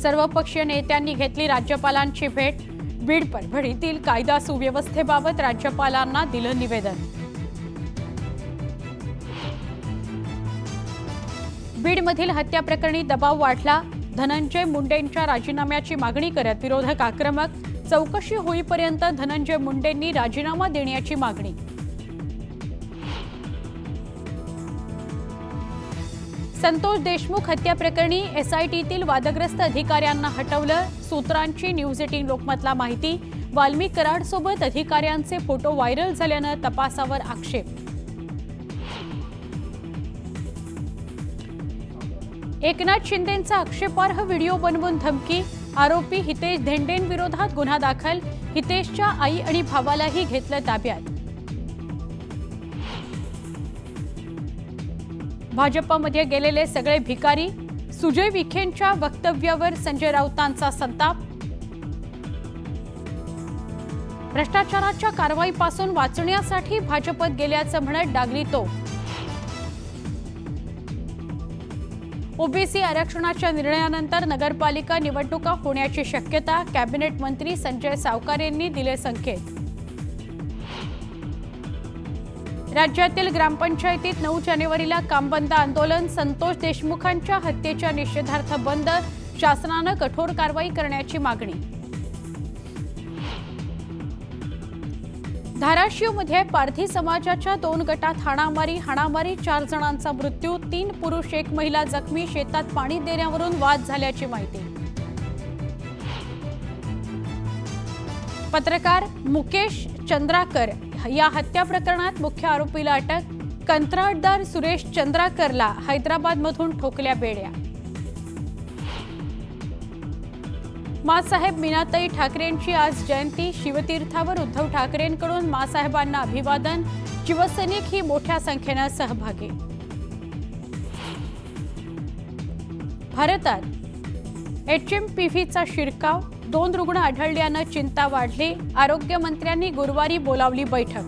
सर्वपक्षीय नेत्यांनी घेतली राज्यपालांची भेट। बीड परभणीतील कायदा सुव्यवस्थेबाबत राज्यपालांना दिलं निवेदन। बीडमधील हत्या प्रकरणी दबाव वाढला। धनंजय मुंडेंच्या राजीनाम्याची मागणी करत विरोधक आक्रमक। चौकशी होईपर्यंत धनंजय मुंडेंनी राजीनामा देण्याची मागणी। संतोष देशमुख हत्या प्रकरणी एसआयटीतील वादग्रस्त अधिकाऱ्यांना हटवलं। सूत्रांची न्यूज 18 लोकमतला माहिती। वाल्मिक कराडसोबत अधिकाऱ्यांचे फोटो व्हायरल झाल्यानं तपासावर आक्षेप। एकनाथ शिंदेंचा आक्षेपार्ह व्हिडिओ बनवून धमकी। आरोपी हितेश धेंडेंविरोधात गुन्हा दाखल। हितेशच्या आई आणि भावालाही घेतलं ताब्यात। भाजपमध्ये गेलेले सगळे भिकारी। सुजय विखेंच्या वक्तव्यावर संजय राऊतांचा संताप। भ्रष्टाचाराच्या कारवाईपासून वाचण्यासाठी भाजपत गेल्याचं म्हणत डागली तो। ओबीसी आरक्षणाच्या निर्णयानंतर नगरपालिका निवडणुका होण्याची शक्यता। कॅबिनेट मंत्री संजय सावकार यांनी दिले संकेत। राज्यातील ग्रामपंचायतीत 9 जानेवारीला कामबंद आंदोलन। संतोष देशमुखांच्या हत्येच्या निषेधार्थ बंद। शासनानं कठोर कारवाई करण्याची मागणी। धाराशिवमध्ये पारधी समाजाच्या 2 गटात हाणामारी। 4 जणांचा मृत्यू। 3 पुरुष 1 महिला जखमी। शेतात पाणी देण्यावरून वाद झाल्याची माहिती। पत्रकार मुकेश चंद्राकर या हत्या प्रकरणात मुख्य आरोपीला अटक। कंत्राटदार सुरेश चंद्राकरला हैदराबादमधून ठोकल्या बेड्या। माँसाहेब मीनाताई ठाकरेंची आज जयंती। शिवतीर्थावर उद्धव ठाकरेंकडून माँसाहेबांना अभिवादन। शिवसैनिक ही मोठ्या संख्येने सहभागी। भारतात HMPVचा शिरकाव। 2 रुग्ण आढळल्यानं चिंता वाढली। आरोग्य मंत्र्यांनी गुरुवारी बोलावली बैठक।